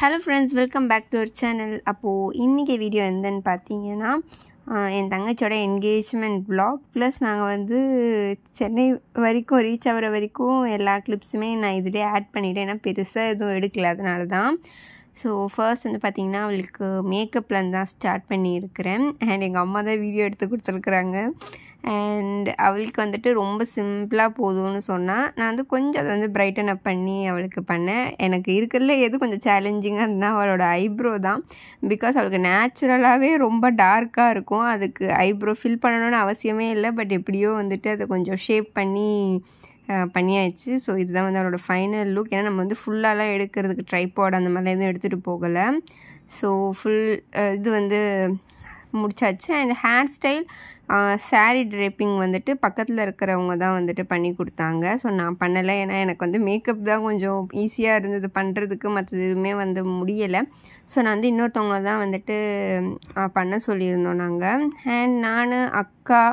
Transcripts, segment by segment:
Hello friends, welcome back to our channel. இன்னைக்கு video என்னன்னு பார்த்தீங்கன்னா என் தங்கச்சியோட என்கேஜ்மெண்ட் vlog ப்ளஸ் நாங்கள் வந்து சென்னை வரைக்கும் ரீச் ஆகிற வரைக்கும் எல்லா கிளிப்ஸுமே நான் இதிலே ஆட் பண்ணிவிட்டேன். ஏன்னா பெருசாக எதுவும் எடுக்கல, அதனால தான். ஸோ ஃபர்ஸ்ட் வந்து பார்த்திங்கன்னா அவளுக்கு மேக்கப்லேருந்து தான் ஸ்டார்ட் பண்ணியிருக்கிறேன். அண்ட் எங்கள் அம்மா தான் வீடியோ எடுத்து கொடுத்துருக்குறாங்க. அண்ட் அவளுக்கு வந்துட்டு ரொம்ப சிம்பிளாக போதும்னு சொன்னால் நான் வந்து கொஞ்சம் அதை வந்து பிரைட்டன் அப் பண்ணி அவளுக்கு பண்ணேன். எனக்கு இருக்கிறதுல எது கொஞ்சம் சேலஞ்சிங்காக இருந்தால் அவளோட ஐப்ரோ தான். பிகாஸ் அவளுக்கு நேச்சுரலாகவே ரொம்ப டார்க்காக இருக்கும். அதுக்கு ஐப்ரோ ஃபில் பண்ணணும்னு அவசியமே இல்லை. பட் எப்படியோ வந்துட்டு அதை கொஞ்சம் ஷேப் பண்ணியாச்சு. ஸோ இதுதான் வந்து அவளோட ஃபைனல் லுக். ஏன்னா நம்ம வந்து ஃபுல்லாலாம் எடுக்கிறதுக்கு ட்ரைபாட் அந்த மாதிரிலாம் எதுவும் எடுத்துகிட்டு போகலை. ஸோ ஃபுல் இது வந்து முடிச்சாச்சு. And hair style sari draping வந்துட்டு பக்கத்தில் இருக்கிறவங்க தான் வந்துட்டு பண்ணி கொடுத்தாங்க. ஸோ நான் பண்ணலை, ஏன்னா எனக்கு வந்து மேக்கப் தான் கொஞ்சம் ஈஸியாக இருந்தது பண்ணுறதுக்கு, மற்றது எதுவுமே வந்து முடியலை. ஸோ நான் வந்து இன்னொருத்தவங்க தான் வந்துட்டு பண்ண சொல்லியிருந்தோம் நாங்கள். அண்ட் நான், அக்கா,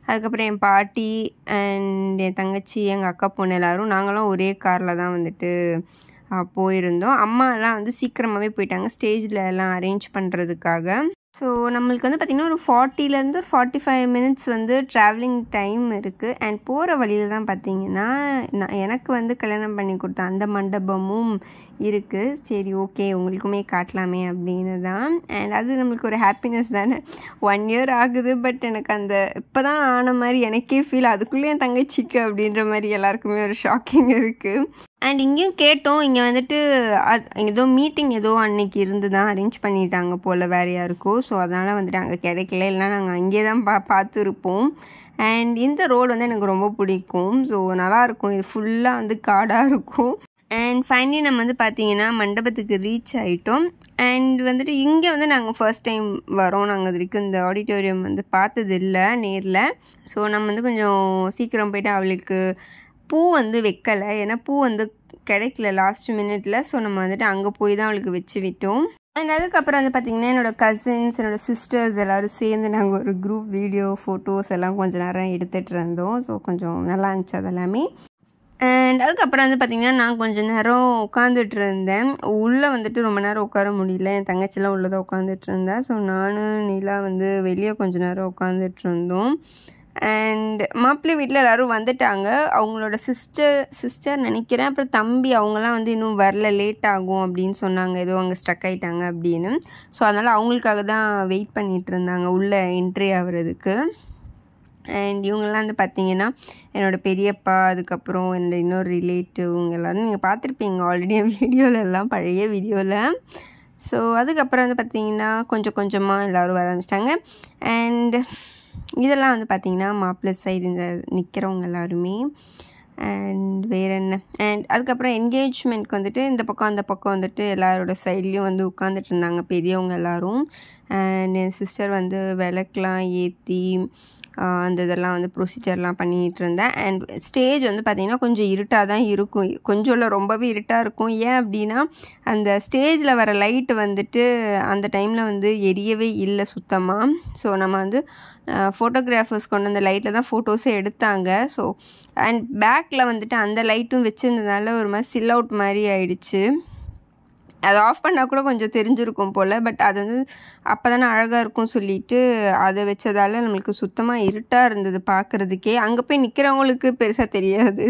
அதுக்கப்புறம் என் பாட்டி அண்ட் என் தங்கச்சி, எங்கள் அக்கா பொண்ணு எல்லோரும் நாங்களும் ஒரே காரில் தான் வந்துட்டு போயிருந்தோம். அம்மாலாம் வந்து சீக்கிரமாகவே போயிட்டாங்க ஸ்டேஜில் எல்லாம் அரேஞ்ச் பண்ணுறதுக்காக. ஸோ நம்மளுக்கு வந்து பார்த்திங்கன்னா ஒரு 40லேருந்து ஒரு 45 மினிட்ஸ் வந்து ட்ராவலிங் டைம் இருக்குது. அண்ட் போகிற வழியில் தான் பார்த்திங்கன்னா எனக்கு வந்து கல்யாணம் பண்ணி கொடுத்த அந்த மண்டபமும் இருக்குது. சரி, ஓகே, உங்களுக்குமே காட்டலாமே அப்படின்னு தான். அண்ட் அது நம்மளுக்கு ஒரு ஹாப்பினஸ் தானே. 1 இயர் ஆகுது, பட் எனக்கு அந்த இப்போ தான் ஆன மாதிரி எனக்கே ஃபீல். அதுக்குள்ளே என் தங்கச்சிக்கு அப்படின்ற மாதிரி எல்லாருக்குமே ஒரு ஷாக்கிங் இருக்குது. அண்ட் இங்கேயும் கேட்டோம், இங்கே வந்துட்டு ஏதோ மீட்டிங் ஏதோ அன்னைக்கு இருந்து தான் அரேஞ்ச் பண்ணிட்டாங்க போல் வேறு யாருக்கோ. ஸோ அதனால் வந்துட்டு அங்கே கிடைக்கல, இல்லைனா நாங்கள் அங்கேயே தான் பார்த்துருப்போம். அண்ட் இந்த ரோடு வந்து எனக்கு ரொம்ப பிடிக்கும். ஸோ நல்லாயிருக்கும், இது ஃபுல்லாக வந்து காடாக இருக்கும். அண்ட் ஃபைனலி நம்ம வந்து பார்த்திங்கன்னா மண்டபத்துக்கு ரீச் ஆகிட்டோம். அண்ட் வந்துட்டு இங்கே வந்து நாங்கள் ஃபர்ஸ்ட் டைம் வரோம். நாங்கள் இது வரைக்கும் இந்த ஆடிட்டோரியம் வந்து பார்த்தது இல்லை நேரில். ஸோ நம்ம வந்து கொஞ்சம் சீக்கிரம் போய்ட்டு அவளுக்கு பூ வந்து வைக்கலை, ஏன்னா பூ வந்து கிடைக்கல லாஸ்ட் மினிட்ல. ஸோ நம்ம வந்துட்டு அங்கே போய் தான் அவளுக்கு வச்சு விட்டோம். அண்ட் அதுக்கப்புறம் வந்து பார்த்திங்கன்னா என்னோடய கசின்ஸ், என்னோடய சிஸ்டர்ஸ் எல்லோரும் சேர்ந்து நாங்கள் ஒரு குரூப் வீடியோ ஃபோட்டோஸ் எல்லாம் கொஞ்சம் நேரம் எடுத்துகிட்டு இருந்தோம். ஸோ கொஞ்சம் நல்லா இருந்துச்சு அதெல்லாமே. அண்ட் அதுக்கப்புறம் வந்து பார்த்திங்கன்னா நான் கொஞ்சம் நேரம் உட்காந்துட்டு இருந்தேன். உள்ளே வந்துட்டு ரொம்ப நேரம் உட்கார முடியல, என் தங்கச்சிலாம் உள்ளே தான் உட்காந்துட்டு இருந்தேன். ஸோ நானும் நீலா வந்து வெளியே கொஞ்சம் நேரம் உட்காந்துட்டு இருந்தோம். அண்ட் மாப்பிள்ளை வீட்டில் எல்லோரும் வந்துட்டாங்க. அவங்களோட சிஸ்டர் நினைக்கிறேன், அப்புறம் தம்பி, அவங்களாம் வந்து இன்னும் வரல, லேட் ஆகும் அப்படின்னு சொன்னாங்க, ஏதோ அங்கே ஸ்ட்ரக் ஆகிட்டாங்க அப்படின்னு. ஸோ அதனால் அவங்களுக்காக தான் வெயிட் பண்ணிகிட்டு இருந்தாங்க உள்ளே என்ட்ரி ஆகிறதுக்கு. அண்ட் இவங்கெல்லாம் வந்து பார்த்திங்கன்னா என்னோடய பெரியப்பா, அதுக்கப்புறம் என்னோடய இன்னொரு ரிலேட்டிவ், இவங்க எல்லோரும் நீங்கள் பார்த்துருப்பீங்க ஆல்ரெடி என் வீடியோவில் எல்லாம், பழைய வீடியோவில். ஸோ அதுக்கப்புறம் வந்து பார்த்திங்கன்னா கொஞ்சம் கொஞ்சமாக எல்லோரும் வர ஆரம்பிச்சிட்டாங்க. அண்ட் இதெல்லாம் வந்து பார்த்திங்கன்னா மாப்பிள்ளை சைடு இந்த நிற்கிறவங்க எல்லாருமே. அண்ட் வேறு என்ன, அண்ட் அதுக்கப்புறம் என்கேஜ்மெண்ட்க்கு வந்துட்டு இந்த பக்கம் அந்த பக்கம் வந்துட்டு எல்லாரோட சைட்லேயும் வந்து உட்காந்துட்டு இருந்தாங்க பெரியவங்க எல்லோரும். அண்ட் என் சிஸ்டர் வந்து விளக்கெலாம் ஏற்றி அந்த இதெல்லாம் வந்து ப்ரொசீஜர்லாம் பண்ணிகிட்டு இருந்தேன். அண்ட் ஸ்டேஜ் வந்து பார்த்திங்கன்னா கொஞ்சம் இருட்டாக தான் இருக்கும், கொஞ்சம் இல்லை ரொம்பவே இருட்டாக இருக்கும். ஏன் அப்படின்னா அந்த ஸ்டேஜில் வர லைட்டு வந்துட்டு அந்த டைமில் வந்து எரியவே இல்லை சுத்தமாக. ஸோ நம்ம வந்து ஃபோட்டோகிராஃபர்ஸ் கொண்டு அந்த லைட்டில் தான் ஃபோட்டோஸே எடுத்தாங்க. ஸோ அண்ட் பேக்கில் வந்துட்டு அந்த லைட்டும் வச்சுருந்ததுனால ஒரு மாதிரி சில் அவுட் மாதிரி ஆயிடுச்சு. அதை ஆஃப் பண்ணால் கூட கொஞ்சம் தெரிஞ்சிருக்கும் போல். பட் அது வந்து அப்போ தானே அழகாக இருக்கும் சொல்லிட்டு அதை வச்சதால் நம்மளுக்கு சுத்தமாக இருட்டாக இருந்தது பார்க்குறதுக்கே. அங்கே போய் நிற்கிறவங்களுக்கு பெருசாக தெரியாது.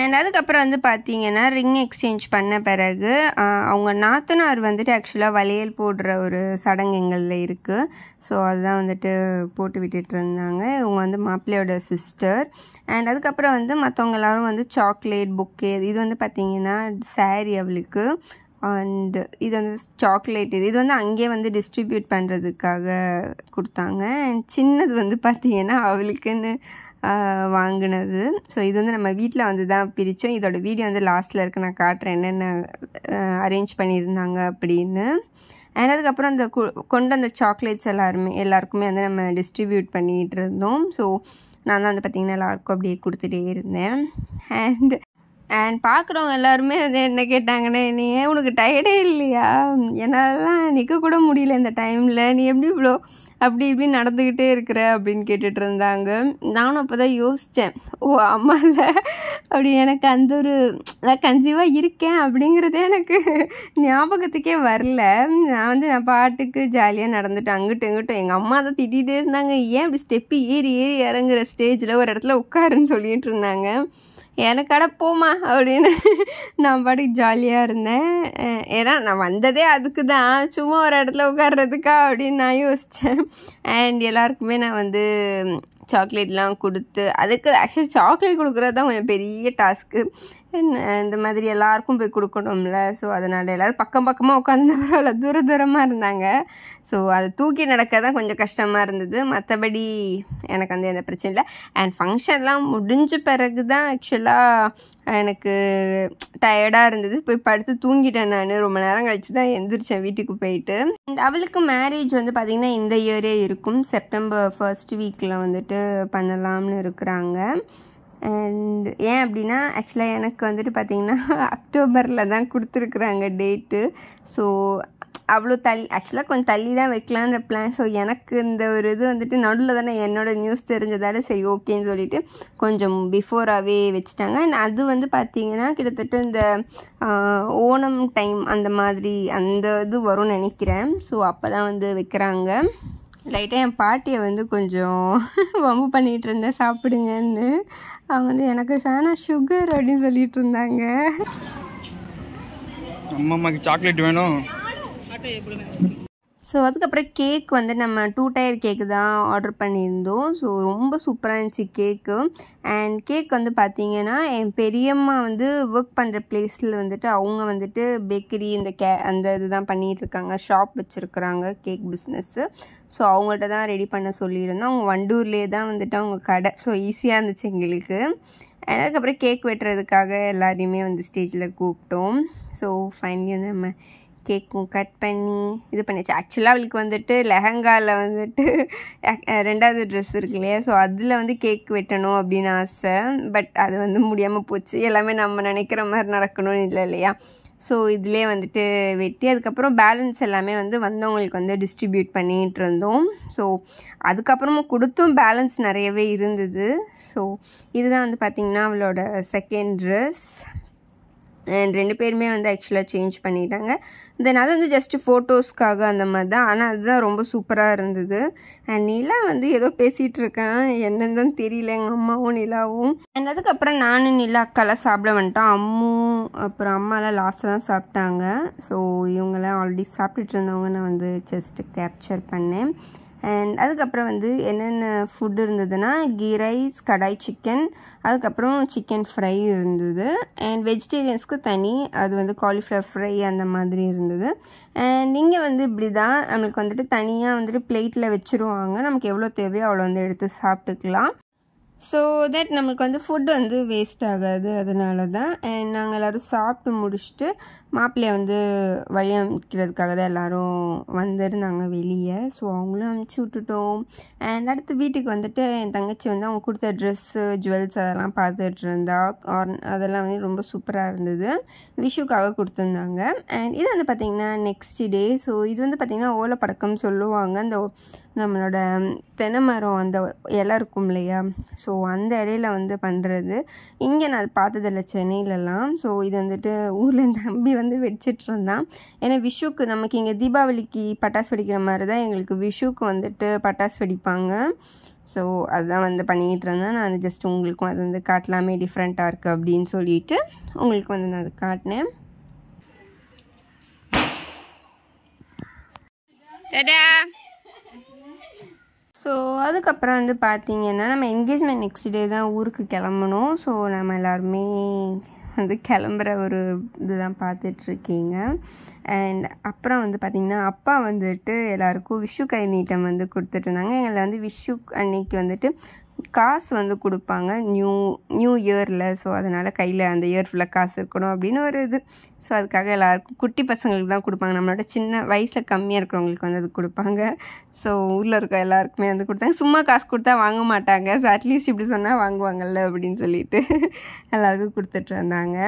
அண்ட் அதுக்கப்புறம் வந்து பார்த்திங்கன்னா ரிங் எக்ஸ்சேஞ்ச் பண்ண பிறகு அவங்க நாத்தனார் வந்துட்டு ஆக்சுவலாக வளையல் போடுற ஒரு சடங்கு எங்களில் இருக்குது. ஸோ அதுதான் வந்துட்டு போட்டு விட்டுட்டு இருந்தாங்க. இவங்க வந்து மாப்பிள்ளையோட சிஸ்டர். அண்ட் அதுக்கப்புறம் வந்து மற்றவங்க எல்லோரும் வந்து சாக்லேட், புக்கே, இது வந்து பார்த்திங்கன்னா சாரீ அவளுக்கு. அண்ட் இது வந்து சாக்லேட், இது வந்து அங்கேயே வந்து டிஸ்ட்ரிபியூட் பண்ணுறதுக்காக கொடுத்தாங்க. அண்ட் சின்னது வந்து பார்த்திங்கன்னா அவளுக்குன்னு வாங்கினது. ஸோ இது வந்து நம்ம வீட்டில் வந்து தான் பிரித்தோம். இதோட வீடியோ வந்து லாஸ்ட்டில் இருக்குது, நான் காட்டுறேன் என்னென்ன அரேஞ்ச் பண்ணியிருந்தாங்க அப்படின்னு. அண்ட் அதுக்கப்புறம் அந்த கொண்டு அந்த சாக்லேட்ஸ் எல்லாருக்குமே வந்து நம்ம டிஸ்ட்ரிபியூட் பண்ணிகிட்டு இருந்தோம். ஸோ நான் தான் வந்து பார்த்திங்கன்னா எல்லாருக்கும் அப்படியே கொடுத்துட்டே இருந்தேன். அண்ட் பார்க்குறவங்க எல்லாருமே வந்து என்ன கேட்டாங்கன்னா, நீ ஏன் உனக்கு டயர்டே இல்லையா, என்னாலலாம் நிற்கக்கூட முடியல இந்த டைமில், நீ எப்படி இவ்வளோ அப்படி இப்படி நடந்துக்கிட்டே இருக்கிற அப்படின்னு கேட்டுட்டு இருந்தாங்க. நானும் அப்போ தான் யோசித்தேன், ஓ ஆமாம்ல, அப்படி எனக்கு அந்த ஒரு நான் கன்சீவாக இருக்கேன் அப்படிங்கிறதே எனக்கு ஞாபகத்துக்கே வரல. நான் பாட்டுக்கு ஜாலியாக நடந்துட்டேன் அங்கிட்டும் இங்கிட்டும். எங்கள் அம்மா தான் திட்டிகிட்டே இருந்தாங்க, ஏன் இப்படி ஸ்டெப்பு ஏறி இறங்குற ஸ்டேஜில் ஒரு இடத்துல உட்காருன்னு சொல்லிட்டு இருந்தாங்க. எனக்கு போமா அப்படின்னு நான் பாட்டுக்கு ஜாலியாக இருந்தேன். ஏன்னா நான் வந்ததே அதுக்கு தான், சும்மா ஒரு இடத்துல உட்கார்றதுக்கா அப்படின்னு நான் யோசித்தேன். அண்ட் எல்லாருக்குமே நான் வந்து சாக்லேட்லாம் கொடுத்து, அதுக்கு ஆக்சுவலி சாக்லேட் கொடுக்குறது தான் கொஞ்சம் பெரிய டாஸ்க்கு. இந்த மாதிரி எல்லாருக்கும் போய் கொடுக்கணும்ல. ஸோ அதனால் எல்லோரும் பக்கமாக உட்காந்து பரவாயில்ல, தூரமாக இருந்தாங்க. ஸோ அதை தூக்கி நடக்க தான் கொஞ்சம் கஷ்டமாக இருந்தது. மற்றபடி எனக்கு வந்து எந்த பிரச்சனை இல்லை. அண்ட் ஃபங்க்ஷன்லாம் முடிஞ்ச பிறகு தான் ஆக்சுவலாக எனக்கு டயர்டாக இருந்தது. போய் படுத்து தூங்கிட்டேன். நான் ரொம்ப நேரம் கழித்து தான் எந்திரிச்சேன் வீட்டுக்கு போயிட்டு. அண்ட் அவளுக்கு மேரேஜ் வந்து பார்த்திங்கன்னா இந்த இயரே இருக்கும். செப்டம்பர் 1st வீக்கில் வந்துட்டு பண்ணலாம்னு இருக்கிறாங்க. அண்ட் ஏன் அப்படின்னா ஆக்சுவலாக எனக்கு வந்துட்டு பார்த்திங்கன்னா அக்டோபரில் தான் கொடுத்துருக்குறாங்க டேட்டு. ஸோ அவ்வளோ ஆக்சுவலாக கொஞ்சம் தள்ளி தான் வைக்கலான்ற பிளான். ஸோ எனக்கு இந்த ஒரு இது வந்துட்டு நடுவில் தானே என்னோடய நியூஸ் தெரிஞ்சதால் சரி ஓகேன்னு சொல்லிவிட்டு கொஞ்சம் பிஃபோராகவே வச்சுட்டாங்க. அண்ட் அது வந்து பார்த்திங்கன்னா கிட்டத்தட்ட இந்த ஓணம் டைம் அந்த மாதிரி அந்த இது வரும்னு நினைக்கிறேன். ஸோ அப்போ தான் வந்து வைக்கிறாங்க. லைட்டாக என் பாட்டியை வந்து கொஞ்சம் வம்பு பண்ணிகிட்டு இருந்தேன் சாப்பிடுங்கன்னு. அவங்க வந்து எனக்கு ஃபேனா சுகர் அப்படின்னு சொல்லிட்டு இருந்தாங்க. அம்மாக்கு சாக்லேட் வேணும். ஸோ அதுக்கப்புறம் கேக் வந்து நம்ம 2 டயர் கேக்கு தான் ஆர்டர் பண்ணியிருந்தோம். ஸோ ரொம்ப சூப்பராக இருந்துச்சு கேக்கு. அண்ட் கேக் வந்து பார்த்திங்கன்னா என் பெரியம்மா வந்து ஒர்க் பண்ணுற பிளேஸில் வந்துட்டு அவங்க வந்துட்டு பேக்கரி அந்த இதுதான் பண்ணிகிட்ருக்காங்க, ஷாப் வச்சுருக்குறாங்க கேக் பிஸ்னஸ்ஸு. ஸோ அவங்கள்ட்ட தான் ரெடி பண்ண சொல்லியிருந்தோம். அவங்க வண்டூர்லேயே தான் வந்துட்டு அவங்க கடை. ஸோ ஈஸியாக இருந்துச்சு எங்களுக்கு. அதுக்கப்புறம் கேக் வெட்டுறதுக்காக எல்லாரையுமே வந்து ஸ்டேஜில் கூப்பிட்டோம். ஸோ ஃபைனலி வந்து நம்ம கேக்கும் கட் பண்ணி இது பண்ணிச்சு. ஆக்சுவலாக அவளுக்கு வந்துட்டு லெஹங்காவில் வந்துட்டு 2வது ட்ரெஸ் இருக்கு இல்லையா, ஸோ அதில் வந்து கேக் வெட்டணும் அப்படின்னு ஆசை. பட் அது வந்து முடியாமல் போச்சு. எல்லாமே நம்ம நினைக்கிற மாதிரி நடக்கணும்னு இல்லை இல்லையா. ஸோ இதிலே வந்துட்டு வெட்டி அதுக்கப்புறம் பேலன்ஸ் எல்லாமே வந்து வந்தவங்களுக்கு வந்து டிஸ்ட்ரிபியூட் பண்ணிகிட்டு இருந்தோம். ஸோ அதுக்கப்புறமும் கொடுத்தும் பேலன்ஸ் நிறையவே இருந்தது. ஸோ இதுதான் வந்து பார்த்திங்கன்னா அவளோட 2nd ட்ரெஸ். அண்ட் 2 பேருமே வந்து ஆக்சுவலாக சேஞ்ச் பண்ணிட்டாங்க. தென் அது வந்து ஜஸ்ட்டு ஃபோட்டோஸ்க்காக அந்த மாதிரி தான். ஆனால் அதுதான் ரொம்ப சூப்பராக இருந்தது. அண்ட் நிலா வந்து ஏதோ பேசிகிட்டு இருக்கேன், என்னன்னு தான் தெரியல, எங்கள் அம்மாவும் நிலாவும். அண்ட் அதுக்கப்புறம் நானும் நிலா அக்காலாம் சாப்பிட வந்துட்டோம். அப்புறம் அம்மாலாம் லாஸ்ட்டாக தான் சாப்பிட்டாங்க. ஸோ இவங்களாம் ஆல்ரெடி சாப்பிட்டுட்டு இருந்தவங்க நான் வந்து ஜஸ்ட்டு கேப்சர் பண்ணேன். அண்ட் அதுக்கப்புறம் வந்து என்னென்ன ஃபுட் இருந்ததுன்னா கீ ரைஸ், கடாய் சிக்கன், அதுக்கப்புறம் சிக்கன் ஃப்ரை இருந்தது. அண்ட் வெஜிடேரியன்ஸ்க்கு தனி அது வந்து காலிஃப்ளவர் ஃப்ரை அந்த மாதிரி இருந்தது. அண்ட் இங்கே வந்து இப்படி தான் நம்மளுக்கு வந்துட்டு தனியாக வந்துட்டு பிளேட்டில் வச்சுருவாங்க. நமக்கு எவ்வளோ தேவையோ அவ்வளோ வந்து எடுத்து சாப்பிட்டுக்கலாம். ஸோ தட் நம்மளுக்கு வந்து ஃபுட்டு வந்து வேஸ்ட் ஆகாது, அதனால தான். அண்ட் நாங்கள் எல்லோரும் சாப்பிட்டு முடிச்சுட்டு மாப்பிள்ளையை வந்து வழி அமைக்கிறதுக்காக தான் எல்லோரும் வந்திருந்தாங்க வெளியே. ஸோ அவங்களும் அனுப்பிச்சி விட்டுட்டோம். அண்ட் அடுத்து வீட்டுக்கு வந்துட்டு என் தங்கச்சி வந்து அவங்க கொடுத்த ட்ரெஸ்ஸு, ஜுவல்ஸ் அதெல்லாம் பார்த்துட்டு இருந்தா. அதெல்லாம் வந்து ரொம்ப சூப்பராக இருந்தது. விஷுக்காக கொடுத்துருந்தாங்க. அண்ட் இது வந்து பார்த்திங்கன்னா நெக்ஸ்ட் டே. ஸோ இது வந்து பார்த்திங்கன்னா ஓலைப்படக்கம் சொல்லுவாங்க. அந்த நம்மளோட தென்னை மரம் அந்த இலை இருக்கும் இல்லையா, ஸோ அந்த இலையில வந்து பண்ணுறது. இங்கே நான் அது பார்த்ததில்ல சென்னையிலலாம். ஸோ இது வந்துட்டு ஊரில் என் தம்பி வந்து வெடிச்சிட்டு இருந்தான். ஏன்னா விஷுக்கு நமக்கு இங்கே தீபாவளிக்கு பட்டாசு வெடிக்கிற மாதிரி தான் எங்களுக்கு விஷுக்கு வந்துட்டு பட்டாசு வெடிப்பாங்க. ஸோ அதுதான் வந்து பண்ணிக்கிட்டு இருந்தேன். நான் அது ஜஸ்ட் உங்களுக்கும் அது வந்து காட்டலாமே, டிஃப்ரெண்ட்டாக இருக்குது அப்படின்னு சொல்லிட்டு உங்களுக்கு வந்து நான் அது காட்டினேன். ஸோ அதுக்கப்புறம் வந்து பார்த்திங்கன்னா நம்ம என்கேஜ்மெண்ட் நெக்ஸ்ட் டே தான் ஊருக்கு கிளம்பணும். ஸோ நம்ம எல்லாருமே வந்து கிளம்புற ஒரு இதுதான் பார்த்துட்ருக்கீங்க. அண்ட் அப்புறம் வந்து பார்த்திங்கன்னா அப்பா வந்துட்டு எல்லாேருக்கும் விஷு கை நீட்டம் வந்து கொடுத்துட்ருந்தாங்க. எங்களை வந்து விஷு அன்னைக்கு வந்துட்டு காசு வந்து கொடுப்பாங்க நியூ இயரில். ஸோ அதனால் கையில் அந்த இயர் ஃபுல்லாக காசு இருக்கணும் அப்படின்னு ஒரு இது. ஸோ அதுக்காக எல்லாருக்கும் குட்டி பசங்களுக்கு தான் கொடுப்பாங்க. நம்மளோட சின்ன வயசில் கம்மியாக இருக்கிறவங்களுக்கு வந்து அது கொடுப்பாங்க. ஸோ ஊரில் இருக்க எல்லாருக்குமே வந்து கொடுத்தாங்க. சும்மா காசு கொடுத்தா வாங்க மாட்டாங்க. ஸோ அட்லீஸ்ட் இப்படி சொன்னால் வாங்குவாங்கல்ல அப்படின்னு சொல்லிட்டு எல்லாருக்கும் கொடுத்துட்டு வந்தாங்க.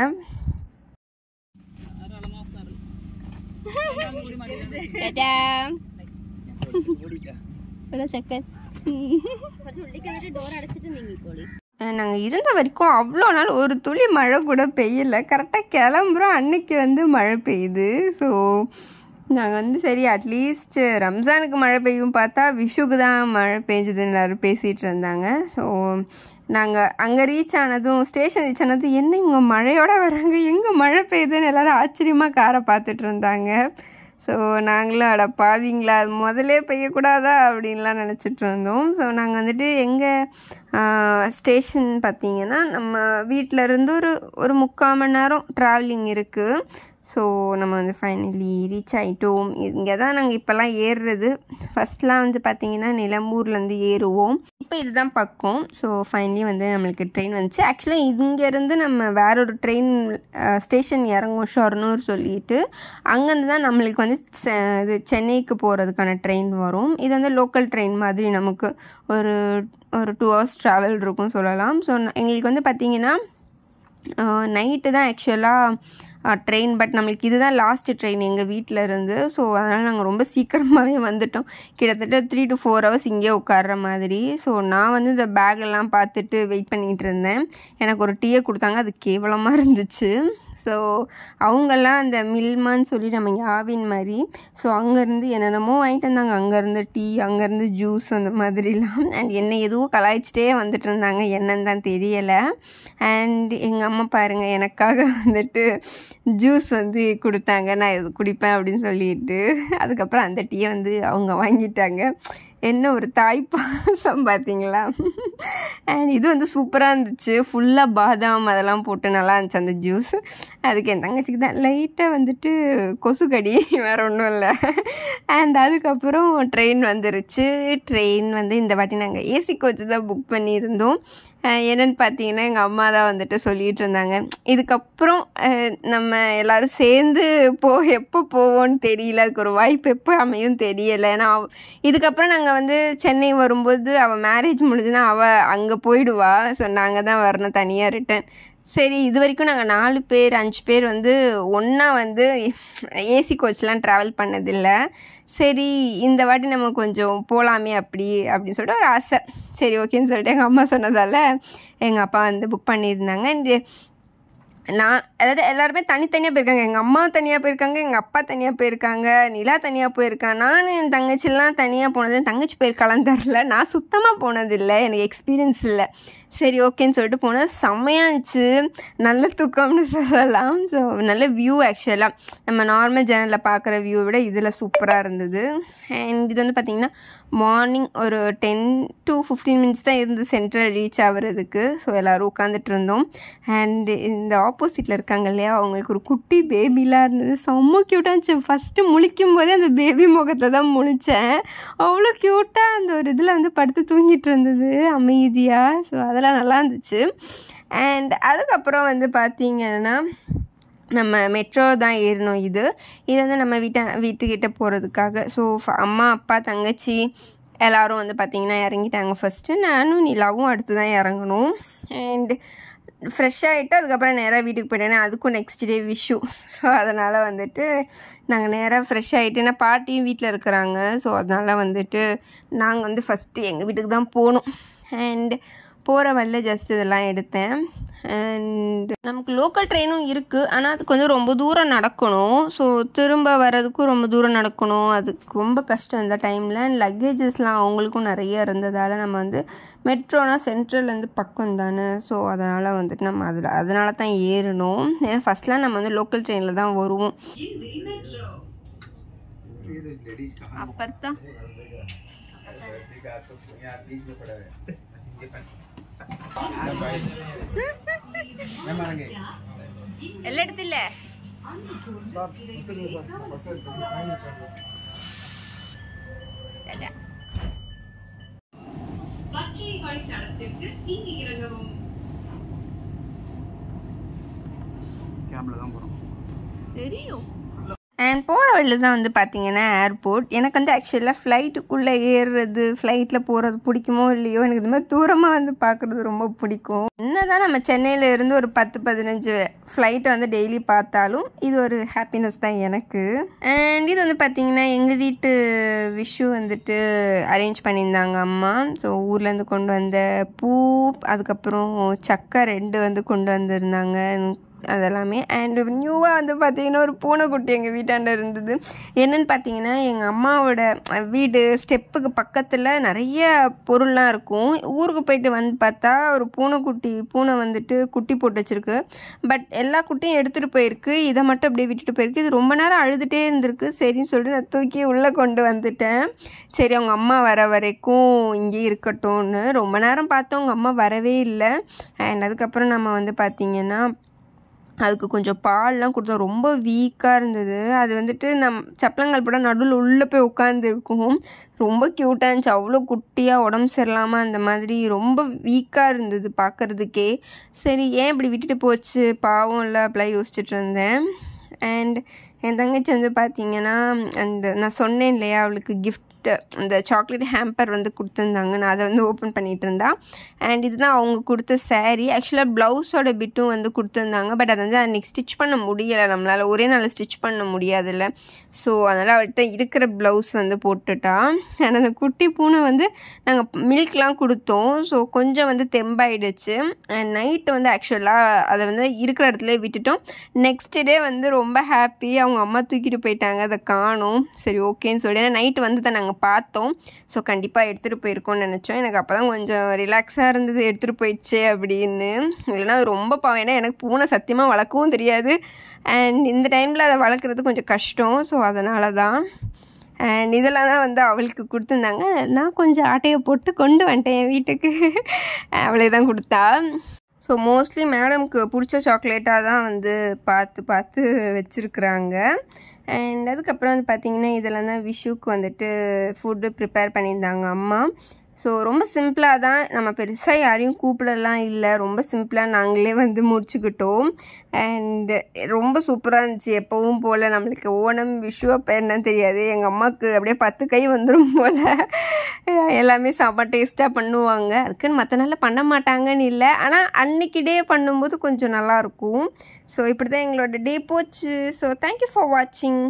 நாங்கள் இருந்த வரைக்கும் அவ்வளோ நாள் ஒரு துளி மழை கூட பெய்யலை. கரெக்டாக கிளம்புறோம் அன்னைக்கு வந்து மழை பெய்யுது. ஸோ நாங்கள் வந்து சரி அட்லீஸ்ட் ரம்ஜானுக்கு மழை பெய்யும் பார்த்தா விஷுக்கு தான் மழை பெய்ஞ்சுதுன்னு எல்லோரும் பேசிகிட்டு இருந்தாங்க. ஸோ நாங்கள் அங்கே ரீச் ஆனதும் ஸ்டேஷன் ரீச் ஆனதும் என்ன இவங்க மழையோடு வராங்க, எங்கே மழை பெய்யுதுன்னு எல்லோரும் ஆச்சரியமாக காரை பார்த்துட்டு இருந்தாங்க. ஸோ நாங்களும் அட பாவீங்களா முதலே பெய்யக்கூடாதா அப்படின்லாம் நினச்சிட்டு இருந்தோம். ஸோ நாங்கள் வந்துட்டு எங்கள் ஸ்டேஷன் பார்த்திங்கன்னா நம்ம வீட்டிலருந்து ஒரு 3/4 மணி நேரம் ட்ராவலிங் இருக்குது. ஸோ நம்ம வந்து ஃபைனலி ரீச் ஆகிட்டோம். இங்கே தான் நாங்கள் இப்போல்லாம் ஏறுறது. ஃபஸ்ட்லாம் வந்து பார்த்திங்கன்னா நிலம்பூர்லேருந்து ஏறுவோம். இப்போ இதுதான் பக்கம். ஸோ ஃபைனலி வந்து நம்மளுக்கு ட்ரெயின் வந்துச்சு. ஆக்சுவலாக இங்கேருந்து நம்ம வேறொரு ட்ரெயின் ஸ்டேஷன் இறங்கும் ஷொர்ணூர் சொல்லிட்டு. அங்கேருந்து தான் நம்மளுக்கு வந்து இது சென்னைக்கு போகிறதுக்கான ட்ரெயின் வரும். இது வந்து லோக்கல் ட்ரெயின் மாதிரி நமக்கு ஒரு 2 hours ட்ராவல் இருக்கும் சொல்லலாம். ஸோ எங்களுக்கு வந்து பார்த்திங்கன்னா நைட்டு தான் ஆக்சுவலாக ட்ரெயின். பட் நம்மளுக்கு இதுதான் லாஸ்ட்டு ட்ரெயின் எங்கள் வீட்டில் இருந்து. ஸோ அதனால் நாங்கள் ரொம்ப சீக்கிரமாகவே வந்துட்டோம். கிட்டத்தட்ட 3 to 4 hours இங்கே உட்கார்ற மாதிரி. ஸோ நான் வந்து இந்த பேக்கெல்லாம் பார்த்துட்டு வெயிட் பண்ணிகிட்டு இருந்தேன். எனக்கு ஒரு டீயை கொடுத்தாங்க, அது கேவலமாக இருந்துச்சு. ஸோ அவங்கெல்லாம் அந்த மில்மான்னு சொல்லி நம்ம யாவின் மாதிரி. ஸோ அங்கேருந்து என்னென்னமோ வாங்கிட்டு வந்தாங்க. அங்கேருந்து டீ, அங்கேருந்து ஜூஸ், அந்த மாதிரிலாம். அண்ட் என்னை எதுவும் கலாய்ச்சிட்டே வந்துட்டு இருந்தாங்க, என்னன்னு தான் தெரியலை. அண்ட் எங்கள் அம்மா பாருங்கள் எனக்காக வந்துட்டு ஜூஸ் வந்து கொடுத்தாங்க, நான் இது குடிப்பேன் அப்படின்னு சொல்லிட்டு. அதுக்கப்புறம் அந்த டீயை வந்து அவங்க வாங்கிட்டாங்க. என்ன ஒரு தாய் பாசம் பார்த்தீங்களா. அண்ட் இது வந்து சூப்பராக இருந்துச்சு. ஃபுல்லாக பாதாம் அதெல்லாம் போட்டு நல்லா இருந்துச்சு அந்த ஜூஸ். அதுக்கு என் தங்கச்சிக்கு தான் லைட்டாக வந்துட்டு கொசுக்கடி, வேறு ஒன்றும் இல்லை. அண்ட் அதுக்கப்புறம் ட்ரெயின் வந்துருச்சு. ட்ரெயின் வந்து இந்த வாட்டி நாங்கள் ஏசி கோச் தான் புக் பண்ணியிருந்தோம். என்னென்னு பார்த்தீங்கன்னா எங்கள் அம்மா தான் வந்துட்டு சொல்லிகிட்டு இருந்தாங்க, இதுக்கப்புறம் நம்ம எல்லோரும் சேர்ந்து எப்போ போவோன்னு தெரியல, அதுக்கு ஒரு வாய்ப்பு எப்போ அமையும் தெரியலை. ஏன்னா இதுக்கப்புறம் நாங்கள் வந்து சென்னை வரும்போது அவள் மேரேஜ் முடிஞ்சுன்னா அவள் அங்கே போயிடுவா. ஸோ நாங்கள் தான் வரணும் தனியாக ரிட்டன். சரி இது வரைக்கும் நாங்கள் 4 பேர் 5 பேர் வந்து ஒன்றா வந்து ஏசி கோச்லாம் ட்ராவல் பண்ணதில்லை. சரி இந்த வாட்டி நம்ம கொஞ்சம் போகலாமே அப்படின்னு சொல்லிட்டு ஒரு ஆசை. சரி ஓகேன்னு சொல்லிட்டு எங்கள் அம்மா சொன்னதால் எங்கள் அப்பா வந்து புக் பண்ணியிருந்தாங்க. அண்டு அதாவது எல்லாருமே தனித்தனியாக போயிருக்காங்க. எங்கள் அம்மா தனியாக போயிருக்காங்க, எங்கள் அப்பா தனியாக போயிருக்காங்க, நிலா தனியாக போயிருக்கான். நான் என் தங்கச்சிலாம் தனியாக போனது. என் தங்கச்சி போயிருக்காளான்னு தெரில. நான் சுத்தமாக போனதில்லை, எனக்கு எக்ஸ்பீரியன்ஸ் இல்லை. சரி ஓகேன்னு சொல்லிட்டு போனேன். செம்மையாக இருந்துச்சு, நல்ல தூக்கம்னு சொல்லலாம். ஸோ நல்ல வியூ. ஆக்சுவலாக நம்ம நார்மல் சேனலில் பார்க்குற வியூவை விட இதில் சூப்பராக இருந்தது. அண்ட் இது வந்து பார்த்திங்கன்னா மார்னிங் ஒரு 10 to 15 minutes தான் இருந்து சென்ட்ரல் ரீச் ஆகிறதுக்கு. ஸோ எல்லோரும் உட்காந்துட்டு இருந்தோம். அண்டு இந்த ஆப்போசிட்டில் இருக்காங்க இல்லையா, அவங்களுக்கு ஒரு குட்டி பேபிலாம் இருந்தது. செம்ம க்யூட்டாக இருந்துச்சு. ஃபஸ்ட்டு முழிக்கும் போதே அந்த பேபி முகத்தில் தான் முழித்தேன். அவ்வளோ க்யூட்டாக அந்த ஒரு இதில் வந்து படுத்து தூங்கிட்டு இருந்தது அமைதியாக. ஸோ அதெல்லாம் நல்லா இருந்துச்சு. அண்ட் அதுக்கப்புறம் வந்து பார்த்திங்கன்னா நம்ம மெட்ரோ தான் ஏறணும். இது வந்து நம்ம வீட்டுக்கிட்ட போகிறதுக்காக. ஸோ அம்மா அப்பா தங்கச்சி எல்லோரும் வந்து பார்த்திங்கன்னா இறங்கிட்டாங்க. ஃபஸ்ட்டு நானும் நிலாவும் அடுத்து தான் இறங்கணும். அண்ட் ஃப்ரெஷ் ஆகிட்டு அதுக்கப்புறம் நேராக வீட்டுக்கு போயிட்டேன்னா அதுக்கும் நெக்ஸ்ட் டே விஷு. ஸோ அதனால் வந்துட்டு நாங்கள் நேராக ஃப்ரெஷ் ஆகிட்டு, ஏன்னா பாட்டியும் வீட்டில் இருக்கிறாங்க. ஸோ அதனால் வந்துட்டு நாங்கள் வந்து ஃபஸ்ட்டு எங்கள் வீட்டுக்கு தான் போகணும். அண்ட் போகிற வழியில் ஜஸ்ட் இதெல்லாம் எடுத்தேன். அண்ட் நமக்கு லோக்கல் ட்ரெயினும் இருக்குது, ஆனால் அதுக்கு வந்து ரொம்ப தூரம் நடக்கணும். ஸோ திரும்ப வர்றதுக்கும் ரொம்ப தூரம் நடக்கணும், அதுக்கு ரொம்ப கஷ்டம் இந்த டைமில். அண்ட் லக்கேஜஸ்லாம் அவங்களுக்கும் நிறைய இருந்ததால் நம்ம வந்து மெட்ரோனா சென்ட்ரல்லேருந்து பக்கம் தானே. ஸோ அதனால் வந்துட்டு நம்ம அதனால தான் ஏறணும். ஏன்னா ஃபஸ்ட்லாம் நம்ம வந்து லோக்கல் ட்ரெயினில் தான் வருவோம். அப்பத்தான் ಎಲ್ಲ ಇಡ್ತಿಲ್ಲ வழித்தடத்திற்கு இங்கு இறங்கவும். கேப்ல தான் போகிறோம் தெரியும். அண்ட் போகிற வழியில் தான் வந்து பார்த்தீங்கன்னா ஏர்போர்ட். எனக்கு வந்து ஆக்சுவலாக ஃப்ளைட்டுக்குள்ளே ஏறுறது, ஃப்ளைட்டில் போகிறது பிடிக்குமோ இல்லையோ, எனக்கு இது மாதிரி தூரமாக வந்து பார்க்குறது ரொம்ப பிடிக்கும். என்ன தான் நம்ம சென்னையில் இருந்து ஒரு 10-15 ஃப்ளைட்டை வந்து டெய்லி பார்த்தாலும் இது ஒரு ஹாப்பினஸ் தான் எனக்கு. அண்ட் இது வந்து பார்த்திங்கன்னா எங்கள் வீட்டு விஷு வந்துட்டு அரேஞ்ச் பண்ணியிருந்தாங்க அம்மா. ஸோ ஊர்லேருந்து கொண்டு வந்த பூ, அதுக்கப்புறம் சக்கை 2 வந்து கொண்டு வந்திருந்தாங்க அதெல்லாமே. அண்டு நியூவாக வந்து பார்த்திங்கன்னா ஒரு பூனைக்குட்டி எங்கள் வீட்டாண்ட இருந்தது. என்னென்னு பார்த்தீங்கன்னா எங்கள் அம்மாவோட வீடு ஸ்டெப்புக்கு பக்கத்தில் நிறைய பொருள்லாம் இருக்கும். ஊருக்கு போயிட்டு வந்து பார்த்தா ஒரு பூனை வந்துட்டு குட்டி போட்டு வச்சுருக்கு. பட் எல்லா குட்டியும் எடுத்துகிட்டு போயிருக்கு, இதை மட்டும் அப்படியே விட்டுட்டு போயிருக்கு. இது ரொம்ப நேரம் அழுதுகிட்டே இருந்திருக்கு. சரின்னு சொல்லிட்டு நான் தூக்கி உள்ளே கொண்டு வந்துட்டேன். சரி அவங்க அம்மா வர வரைக்கும் இங்கே இருக்கட்டும்னு. ரொம்ப நேரம் பார்த்தோம், அவங்க அம்மா வரவே இல்லை. அண்ட் அதுக்கப்புறம் நம்ம வந்து பார்த்திங்கன்னா அதுக்கு கொஞ்சம் பால்லாம் கொடுத்தோம். ரொம்ப வீக்காக இருந்தது. அது வந்துட்டு சப்பளங்கள் போட நடுவில் உள்ளே போய் உட்காந்துருக்கும். ரொம்ப க்யூட்டாக இருந்துச்சு. அவ்வளோ குட்டியாக, உடம்பு சரியில்லாமல் அந்த மாதிரி ரொம்ப வீக்காக இருந்தது பார்க்குறதுக்கே. சரி ஏன் இப்படி விட்டுட்டு போச்சு பாவம் இல்லை அப்படிலாம் யோசிச்சுட்டு இருந்தேன். அண்ட் என் தங்கச்சி வந்து பார்த்திங்கன்னா நான் சொன்னேன் இல்லையா அவளுக்கு கிஃப்ட் அந்த சாக்லேட் ஹேம்பர் வந்து கொடுத்துருந்தாங்க. நான் அதை வந்து ஓப்பன் பண்ணிகிட்டு இருந்தேன். அண்ட் இதுதான் அவங்க கொடுத்த சாரீ. ஆக்சுவலாக ப்ளவுஸோட பிட்டும் வந்து கொடுத்துருந்தாங்க. பட் அதை வந்து அன்றைக்கி ஸ்டிச் பண்ண முடியலை, நம்மளால் ஒரே நாள் ஸ்டிச் பண்ண முடியாதுல்ல. ஸோ அதனால் அவள்கிட்ட இருக்கிற ப்ளவுஸ் வந்து போட்டுட்டா. அண்ட் அந்த குட்டி பூனை வந்து நாங்கள் மில்க்லாம் கொடுத்தோம். ஸோ கொஞ்சம் வந்து தெம்பாயிடுச்சு. அண்ட் நைட்டு வந்து ஆக்சுவலாக அதை வந்து இருக்கிற இடத்துல விட்டுட்டோம். நெக்ஸ்ட் டே வந்து ரொம்ப ஹாப்பி, அவங்க அம்மா தூக்கிட்டு போயிட்டாங்க, அதை காணோம். சரி ஓகேன்னு சொல்லி ஏன்னா நைட்டு வந்து தான் நாங்கள் பார்த்தோம். ஸோ கண்டிப்பாக எடுத்துகிட்டு போயிருக்கோம்னு நினச்சோம். எனக்கு அப்போ தான் கொஞ்சம் ரிலாக்ஸாக இருந்தது, எடுத்துகிட்டு போயிடுச்சு அப்படின்னு. இல்லைன்னா அது ரொம்ப பாவம். ஏன்னா எனக்கு பூனை சத்தியமாக வளர்க்கவும் தெரியாது. அண்ட் இந்த டைமில் அதை வளர்க்குறது கொஞ்சம் கஷ்டம். ஸோ அதனால தான். அண்ட் இதெல்லாம் தான் வந்து அவளுக்கு கொடுத்துருந்தாங்க. நான் கொஞ்சம் ஆட்டையை போட்டு கொண்டு வந்துட்டேன் என் வீட்டுக்கு. அவளே தான் கொடுத்தா. ஸோ மோஸ்ட்லி மேடம்க்கு பிடிச்ச சாக்லேட்டாக தான் வந்து பார்த்து வச்சுருக்குறாங்க. அண்ட் அதுக்கப்புறம் வந்து பார்த்திங்கன்னா இதெல்லாம் தான் விஷுக்கு வந்துட்டு ஃபுட்டு ப்ரிப்பேர் பண்ணியிருந்தாங்க அம்மா. ஸோ ரொம்ப சிம்பிளாக தான், நம்ம பெருசாக யாரையும் கூப்பிடலாம் இல்லை, ரொம்ப சிம்பிளாக நாங்களே வந்து முடிச்சுக்கிட்டோம். அண்டு ரொம்ப சூப்பராக இருந்துச்சு. எப்போவும் போல் நம்மளுக்கு ஓணம் விஷு அப்போ என்னன்னு தெரியாது, எங்கள் அம்மாவுக்கு அப்படியே 10 கை வந்துடும் போல். எல்லாமே செம்ம டேஸ்ட்டாக பண்ணுவாங்க. அதுக்குன்னு மற்ற நாளில் பண்ண மாட்டாங்கன்னு இல்லை, ஆனால் அன்றைக்கி டே பண்ணும்போது கொஞ்சம் நல்லாயிருக்கும். ஸோ இப்படி தான் எங்களோட டே போச்சு. ஸோ தேங்க்யூ ஃபார் வாட்சிங்.